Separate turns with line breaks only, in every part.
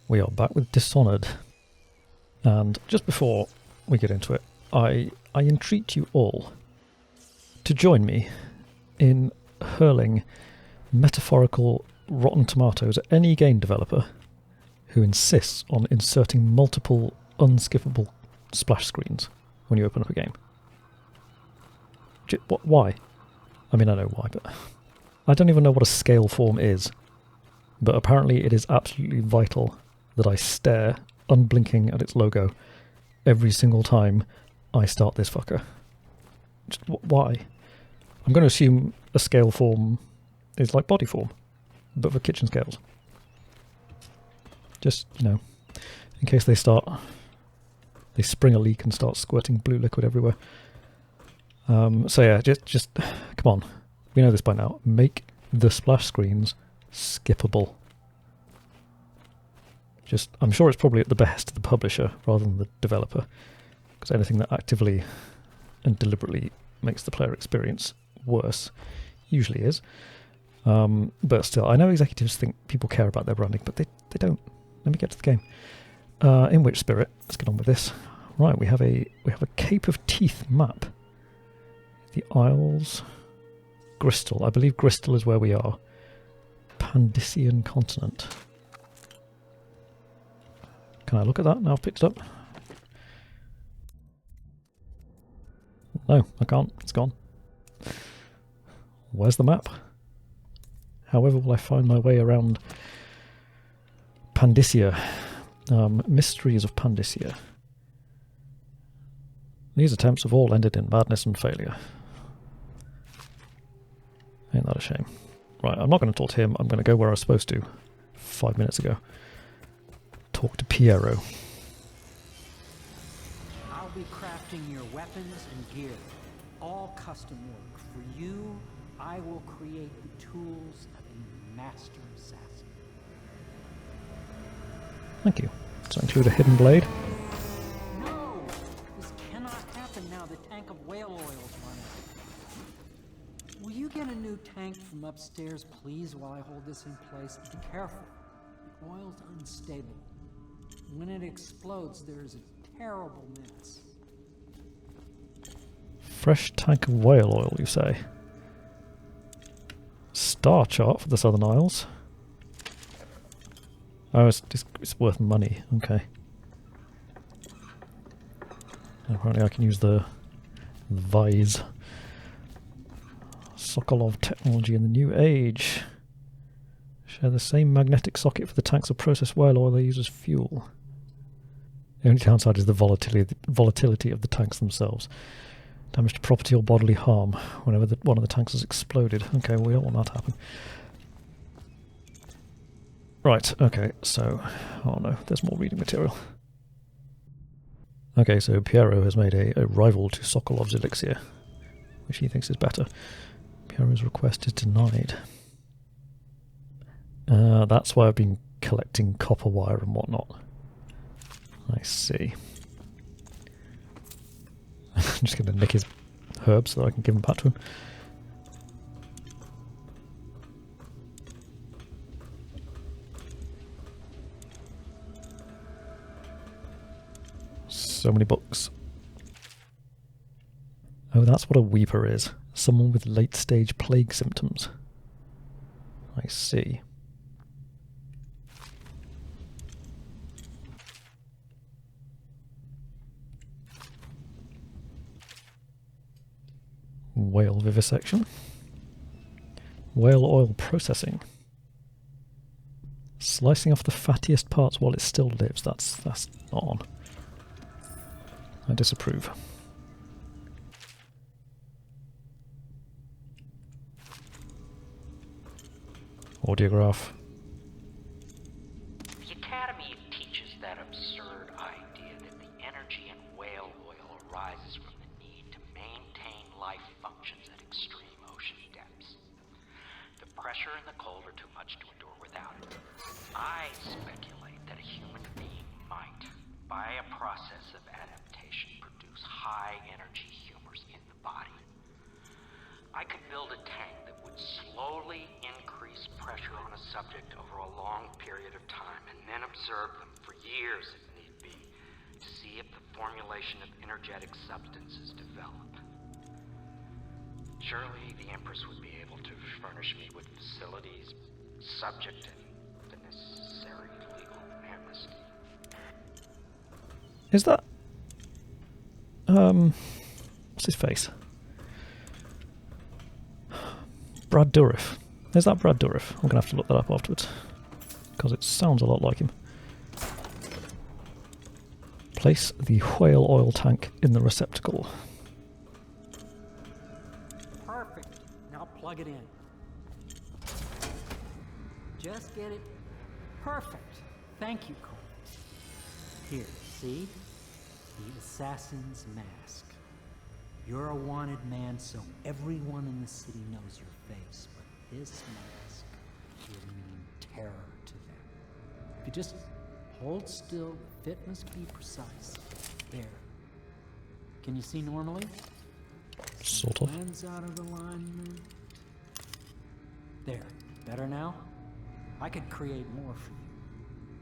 We are back with Dishonored, and just before we get into it, I entreat you all to join me in hurling metaphorical rotten tomatoes at any game developer who insists on inserting multiple unskippable splash screens when you open up a game. Why? I mean, I know why, but I don't even know what a scale form is, but apparently it is absolutely vital that I stare, unblinking, at its logo every single time I start this fucker. Just why? I'm going to assume a scale form is like body form, but for kitchen scales. Just, in case they spring a leak and start squirting blue liquid everywhere. So yeah, just come on. We know this by now. Make the splash screens skippable. I'm sure it's probably at the behest of the publisher rather than the developer, because anything that actively and deliberately makes the player experience worse usually is. But still, I know executives think people care about their branding, but they don't. Let me get to the game. In which spirit? Let's get on with this. Right, we have a Cape of Teeth map. The Isles, Gristle. I believe Gristle is where we are. Pandician continent. Can I look at that now I've picked it up? No, I can't. It's gone. Where's the map? However will I find my way around Pandicia? Mysteries of Pandicia. These attempts have all ended in madness and failure. Ain't that a shame? Right, I'm not going to talk to him. I'm going to go where I was supposed to 5 minutes ago. Talk to Piero.
I'll be crafting your weapons and gear. All custom work. For you, I will create the tools of a master assassin.
Thank you. Does that include a hidden blade?
No! This cannot happen now. The tank of whale oil is running. Will you get a new tank from upstairs, please, while I hold this in place? Be careful. The oil's unstable. When it explodes, there is a terrible mess.
Fresh tank of whale oil, you say? Star chart for the Southern Isles. Oh, it's worth money. Okay. Apparently I can use the vise. Sokolov technology in the new age. Share the same magnetic socket for the tanks of processed whale oil they use as fuel. The only downside is the volatility of the tanks themselves. Damage to property or bodily harm whenever one of the tanks has exploded. Okay, well, we don't want that to happen. Right, okay, so... Oh no, there's more reading material. Okay, so Piero has made a rival to Sokolov's elixir, which he thinks is better. Piero's request is denied. That's why I've been collecting copper wire and whatnot. I see. I'm just going to nick his herbs so that I can give them back to him. So many books. Oh, that's what a weeper is. Someone with late-stage plague symptoms. I see. Whale vivisection. Whale oil processing. Slicing off the fattiest parts while it still lives. That's not on. I disapprove. Audiograph.
The Academy teaches that absurd idea that the energy in whale oil arises from the need to maintain life functions at extreme ocean depths. The pressure and the cold are too much to endure without it. I speculate that a human being might, by a process of adaptation, produce high energy humors in the body. I could build a tank that would slowly increase pressure on a subject over a long period of time, and then observe them for years if need be, to see if the formulation of energetic substances develop. Surely the Empress would be able to furnish me with facilities, subject to the necessary legal amnesty.
Is that... what's his face? Brad Dourif. Is that Brad Dourif? I'm going to have to look that up afterwards, because it sounds a lot like him. Place the whale oil tank in the receptacle.
Perfect. Now plug it in. Just get it. Perfect. Thank you, Cole. Here, see? The assassin's mask. You're a wanted man, so everyone in the city knows your face, but this mask will mean terror to them. If you just hold still, the fit must be precise. There. Can you see normally?
Sort of.
Lens out of alignment. There. Better now? I could create more for you.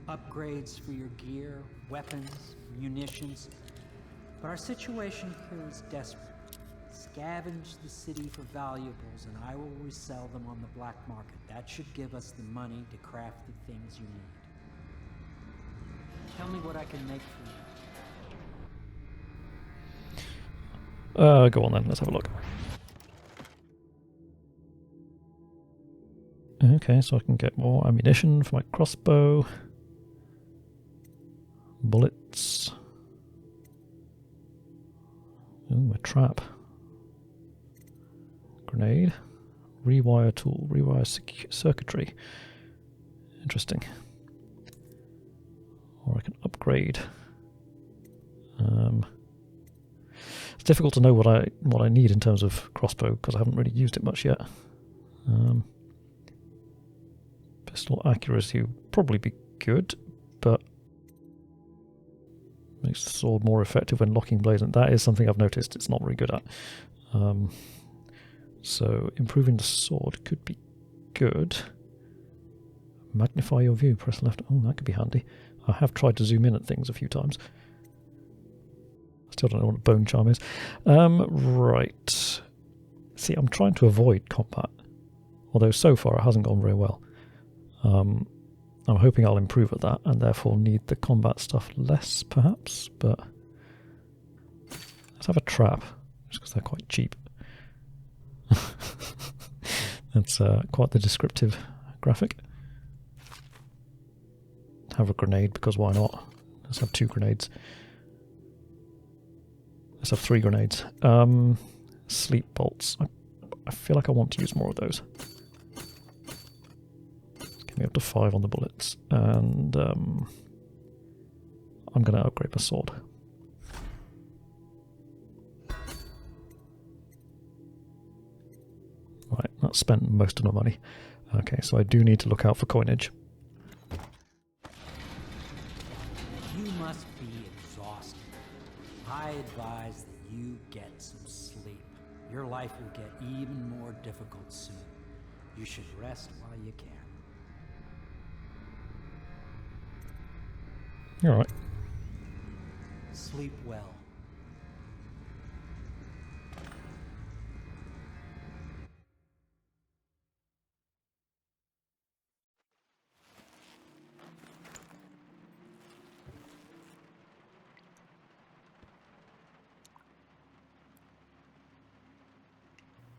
Upgrades for your gear, weapons, munitions. But our situation here is desperate. Scavenge the city for valuables, and I will resell them on the black market. That should give us the money to craft the things you need. Tell me what I can make for you.
Go on then, let's have a look. Okay, so I can get more ammunition for my crossbow. Bullets. Ooh, a trap. Grenade. Rewire tool. Rewire circuitry. Interesting. Or I can upgrade. It's difficult to know what I need in terms of crossbow because I haven't really used it much yet. Pistol accuracy would probably be good, but makes the sword more effective when locking blades, and that is something I've noticed it's not very good at. So improving the sword could be good. Magnify your view, press left. Oh, that could be handy. I have tried to zoom in at things a few times. Still don't know what a bone charm is. Right. See, I'm trying to avoid combat, although so far it hasn't gone very well. I'm hoping I'll improve at that and therefore need the combat stuff less, perhaps, but let's have a trap, just because they're quite cheap. That's quite the descriptive graphic. Have a grenade, because why not? Let's have 2 grenades. Let's have 3 grenades. Sleep bolts. I feel like I want to use more of those. Get me up to 5 on the bullets, and I'm going to upgrade my sword. Right, that's spent most of my money. Okay, so I do need to look out for coinage.
You must be exhausted. I advise that you get some sleep. Your life will get even more difficult soon. You should rest while you can.
All right.
Sleep well.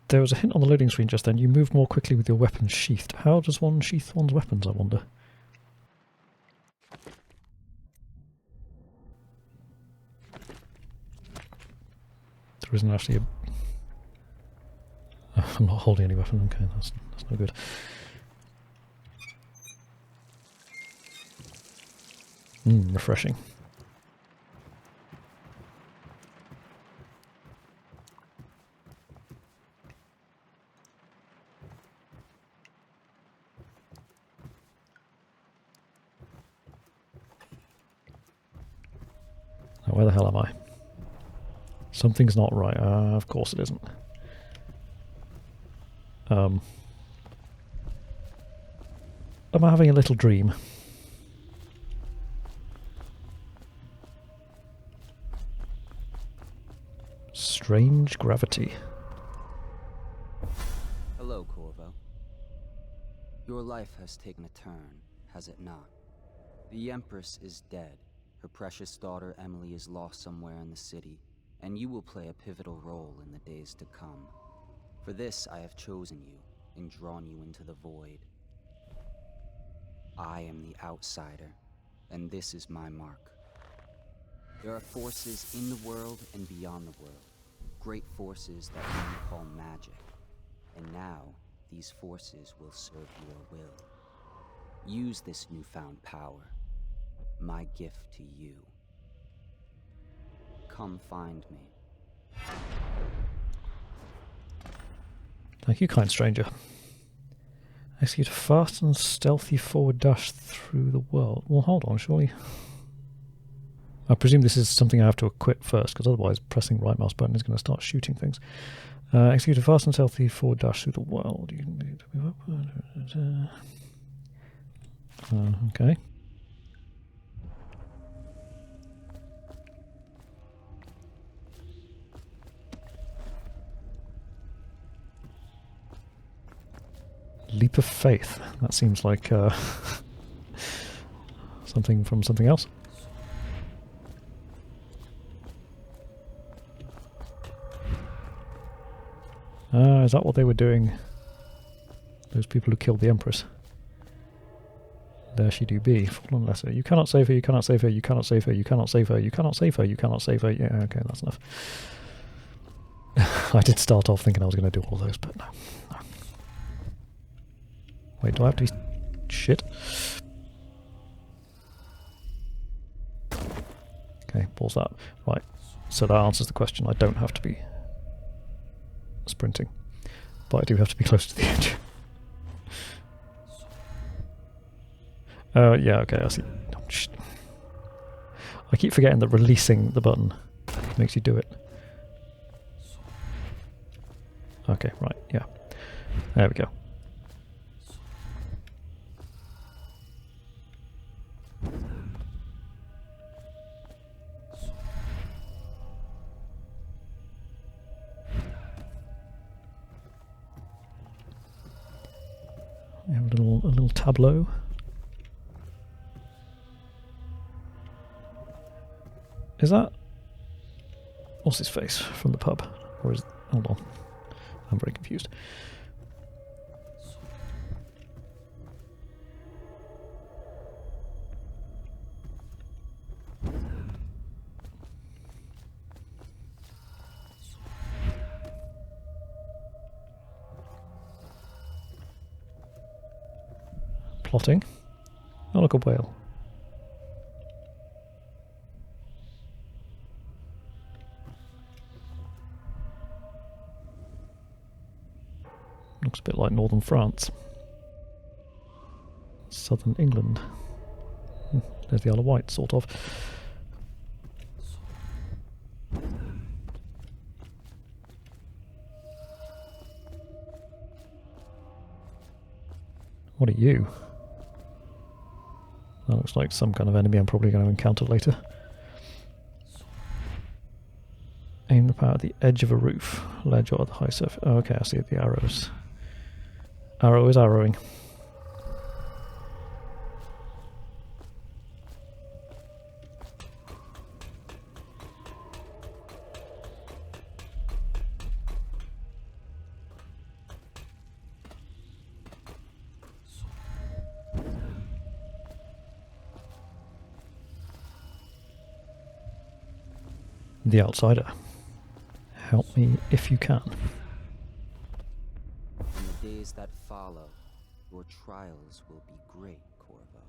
There was a hint on the loading screen just then. You move more quickly with your weapons sheathed. How does one sheath one's weapons, I wonder? There isn't actually a... I'm not holding any weapon. Okay, that's no good. Refreshing. Now, where the hell am I? Something's not right. Of course it isn't. Am I having a little dream? Strange gravity.
Hello, Corvo. Your life has taken a turn, has it not? The Empress is dead. Her precious daughter Emily is lost somewhere in the city, and you will play a pivotal role in the days to come. For this, I have chosen you and drawn you into the void. I am the outsider, and this is my mark. There are forces in the world and beyond the world, great forces that men call magic. And now, these forces will serve your will. Use this newfound power, my gift to you. Come find me.
Thank you, kind stranger. Execute a fast and stealthy forward dash through the world. Well, hold on, surely. I presume this is something I have to equip first, because otherwise pressing right mouse button is going to start shooting things. Execute a fast and stealthy forward dash through the world. You can move up. Okay. Leap of faith. That seems like something from something else. Is that what they were doing? Those people who killed the Empress. There she do be. Fallen lesser. You cannot save her, you cannot save her, you cannot save her, you cannot save her, you cannot save her, you cannot save her. Yeah, okay, that's enough. I did start off thinking I was going to do all those, but no. Wait, do I have to be... Shit. Okay, pause that. Right, so that answers the question. I don't have to be sprinting, but I do have to be close to the edge. Yeah, okay, I see. Oh, shit. I keep forgetting that releasing the button makes you do it. Okay, right, yeah. There we go. We have a little tableau. Is that... What's his face from the pub? Or is... Hold on. I'm very confused. Plotting. Oh, look, a whale. Looks a bit like northern France. Southern England. There's the Isle of Wight, sort of. What are you? That looks like some kind of enemy I'm probably going to encounter later. Aim the power at the edge of a roof, ledge or the high surface. Oh, okay, I see the arrows. Arrow is arrowing. The outsider. Help me if you can.
In the days that follow, your trials will be great, Corvo.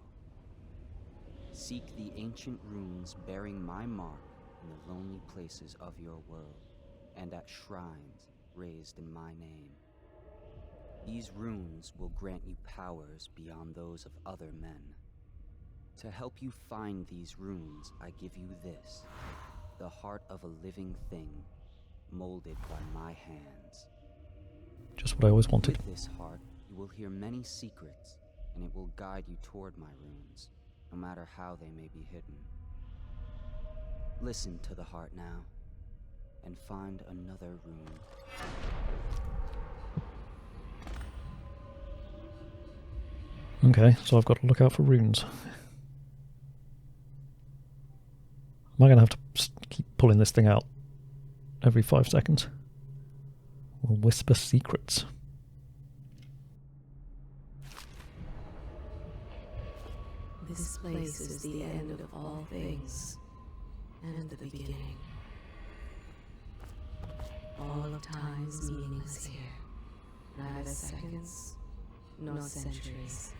Seek the ancient runes bearing my mark in the lonely places of your world, and at shrines raised in my name. These runes will grant you powers beyond those of other men. To help you find these runes, I give you this. The heart of a living thing, molded by my hands.
Just what I always wanted.
With this heart, you will hear many secrets, and it will guide you toward my runes, no matter how they may be hidden. Listen to the heart now, and find another rune.
Okay, so I've got to look out for runes. Am I going to have to keep pulling this thing out every 5 seconds? We'll whisper secrets.
This place is the end of all things, and the beginning. All of time is meaningless here. Neither seconds, nor centuries.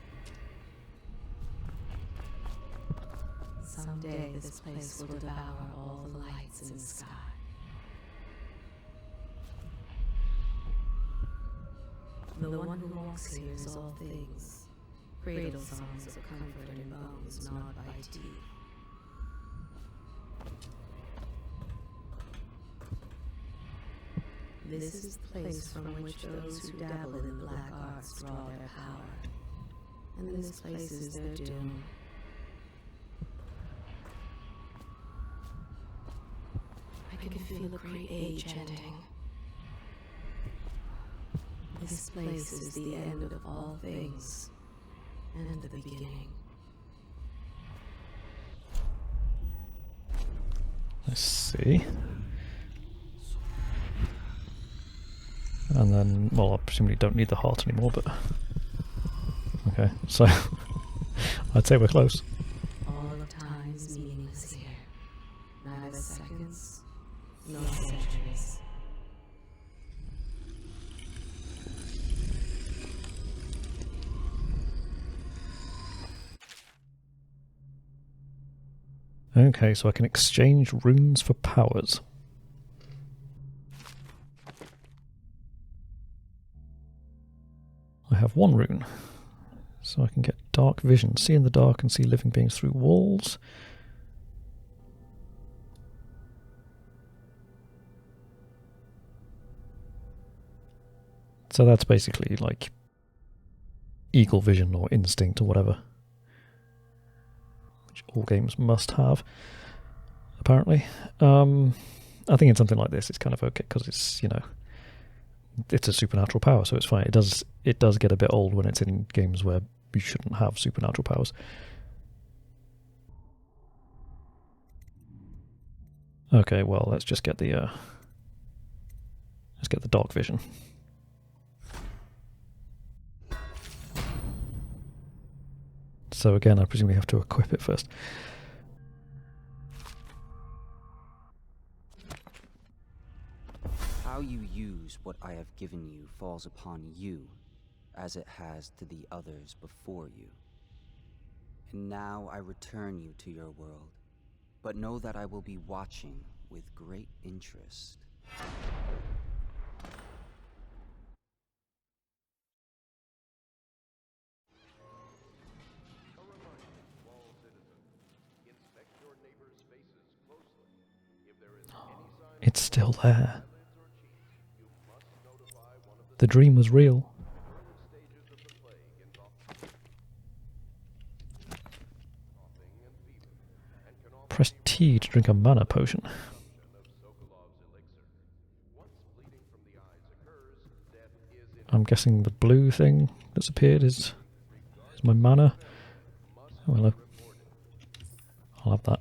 Someday this place will devour all the lights in the sky. The one who walks here is all things. Cradle songs of comfort in bones gnawed by teeth. This is the place from which those who dabble in the black arts draw their power. And this place is their doom. I can feel a great age ending. This place is the end of all things, and the beginning.
Let's see. And then, well, I presumably don't need the heart anymore, but... Okay, so... I'd say we're close.
All of time is meaningless here. Neither seconds, nor centuries.
Okay, so I can exchange runes for powers. I have one rune, so I can get dark vision, see in the dark and see living beings through walls. So that's basically like eagle vision or instinct or whatever, which all games must have, apparently. I think in something like this it's kind of okay because it's, you know, it's a supernatural power, so it's fine. It does get a bit old when it's in games where you shouldn't have supernatural powers. Okay, well, let's get the dark vision. So again, I presumably have to equip it first.
How you use what I have given you falls upon you, as it has to the others before you. And now I return you to your world, but know that I will be watching with great interest.
It's still there. The dream was real. Press T to drink a mana potion. I'm guessing the blue thing that's appeared is my mana. Oh, hello. I'll have that.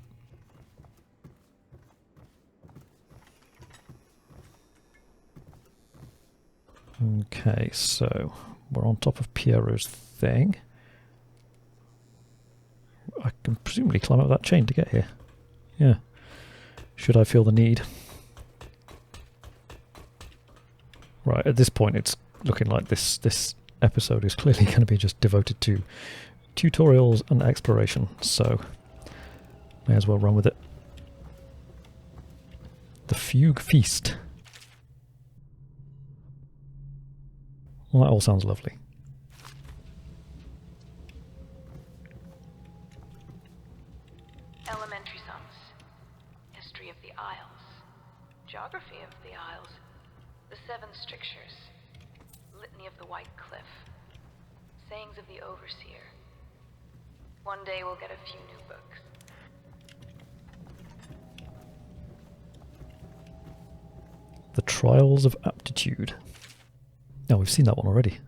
Okay, so we're on top of Piero's thing. I can presumably climb up that chain to get here. Yeah. Should I feel the need? Right, at this point it's looking like this episode is clearly going to be just devoted to tutorials and exploration, so may as well run with it. The Fugue Feast. Well, that all sounds lovely.
Elementary sums. History of the Isles. Geography of the Isles. The Seven Strictures. Litany of the White Cliff. Sayings of the Overseer. One day we'll get a few new books.
The Trials of Aptitude. Now, we've seen that one already.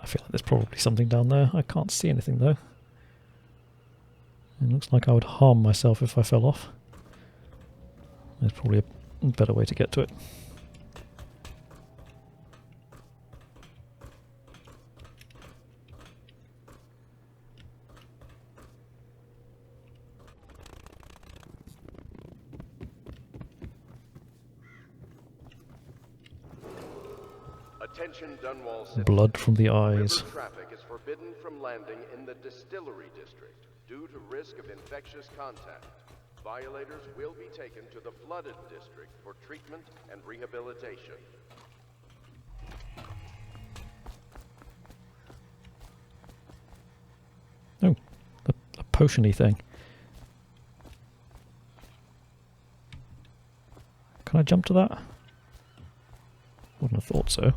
I feel like there's probably something down there. I can't see anything though. It looks like I would harm myself if I fell off. There's probably a better way to get to it.
Attention Dunwall citizens.
Blood from the eyes.
River traffic is forbidden from landing in the Distillery District due to risk of infectious contact. Violators will be taken to the Flooded District for treatment and rehabilitation.
Oh, a potion-y thing. Can I jump to that? Wouldn't have thought so.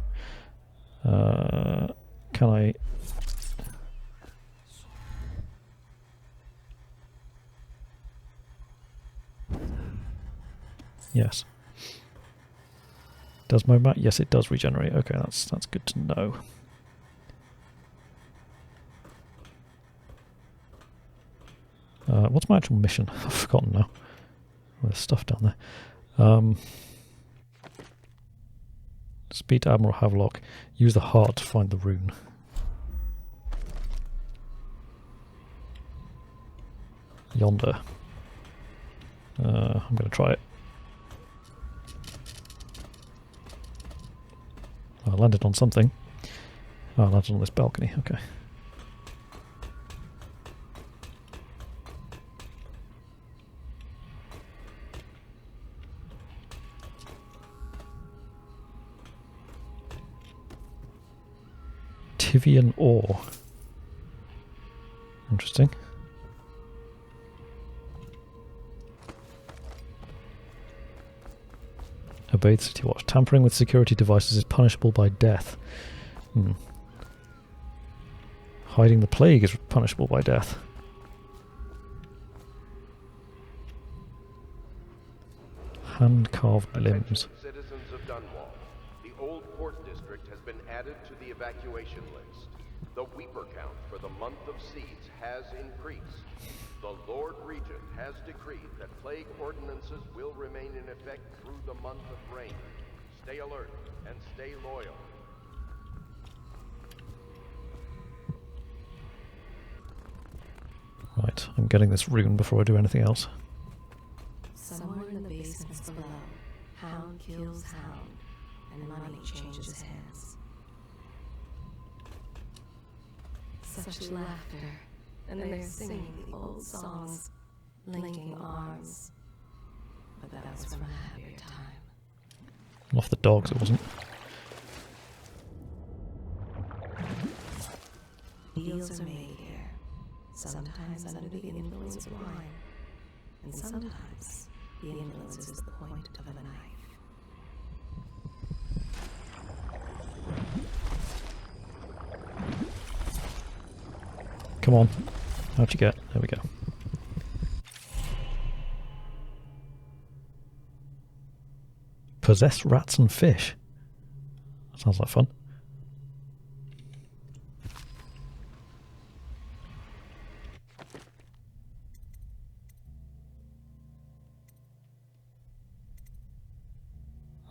Can I... Yes. Does my map? Yes, it does regenerate. Okay, that's good to know. What's my actual mission? I've forgotten now. Oh, there's stuff down there. Speak to Admiral Havelock. Use the heart to find the rune. Yonder. I'm going to try it. I landed on something. Oh, I landed on this balcony. Okay. Tivian ore. Interesting. Obey the City Watch. Tampering with security devices is punishable by death. Hiding the plague is punishable by death. Hand-carved limbs.
Citizens of Dunwall, the Old Port District has been added to the evacuation list. The Weeper count for the month of Seeds has increased. The Lord Regent has decreed that plague ordinances will remain in effect through the month of rain. Stay alert and stay loyal.
Right, I'm getting this rune before I do anything else.
Somewhere in the basements below, hound kills hound, and money changes hands. Such laughter, and they're singing the old songs, linking arms. But that was from a happier time.
Off the dogs, it wasn't.
Deals are made here, sometimes under the influence of wine, and sometimes the influence is the point of a knife.
Come on. How'd you get? There we go. Possess rats and fish. That sounds like fun.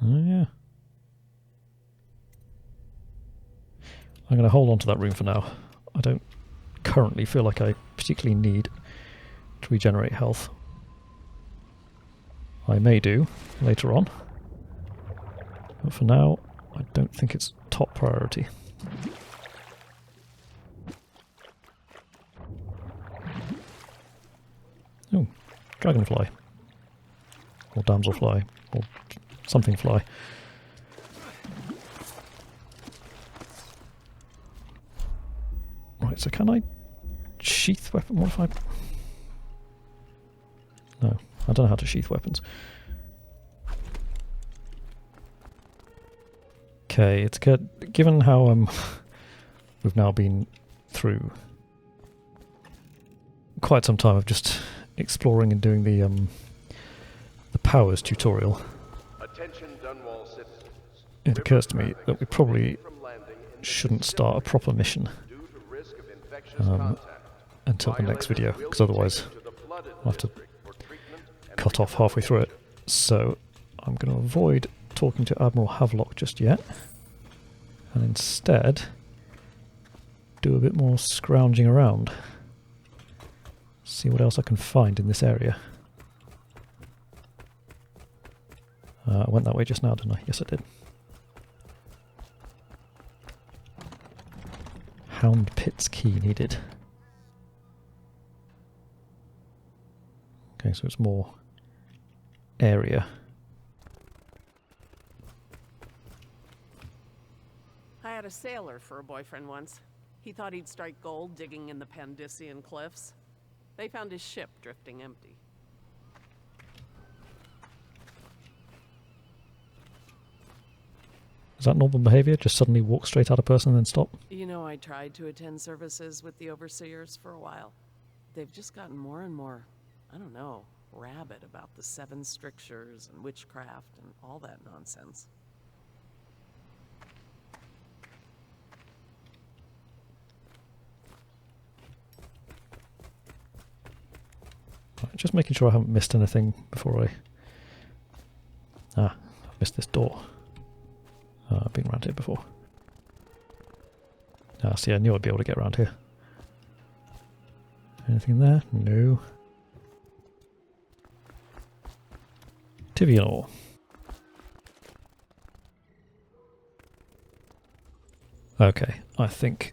Oh yeah. I'm going to hold on to that room for now. I don't currently feel like I particularly need to regenerate health. I may do later on, but for now I don't think it's top priority. Oh, dragonfly. Or damselfly. Or something fly. Right, so can I sheath weapon? What if I... No, I don't know how to sheath weapons. Okay, it's good. Given how we've now been through quite some time of just exploring and doing the powers tutorial,
Attention Dunwall citizens.
it occurs to me that we probably shouldn't start a proper mission
Due to risk of infectious contact,
until the next video,
violators will
because
be
otherwise
taken to the flooded
I'll have to
district for treatment and
cut off halfway through it. So I'm going to avoid talking to Admiral Havelock just yet, and instead do a bit more scrounging around. See what else I can find in this area. I went that way just now, didn't I? Yes, I did. Hound Pit's key needed. Okay, so it's more area.
I had a sailor for a boyfriend once. He thought he'd strike gold digging in the Pandician cliffs. They found his ship drifting empty.
Is that normal behaviour? Just suddenly walk straight at a person and then stop?
You know, I tried to attend services with the overseers for a while. They've just gotten more and more, I don't know, rabid about the 7 strictures and witchcraft and all that nonsense.
Right, just making sure I haven't missed anything before I... I've missed this door. I've been around here before. See, I knew I'd be able to get around here. Anything there? No. Tivian ore. Okay, I think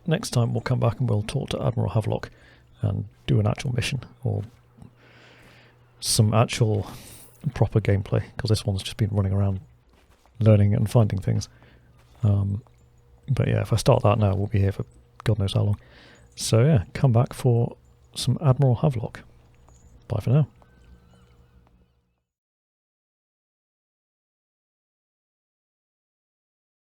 next time we'll come back and we'll talk to Admiral Havelock and do an actual mission, or some actual proper gameplay, because this one's just been running around learning and finding things. But yeah, if I start that now, we'll be here for God knows how long. So yeah, come back for some Admiral Havelock. Bye for now.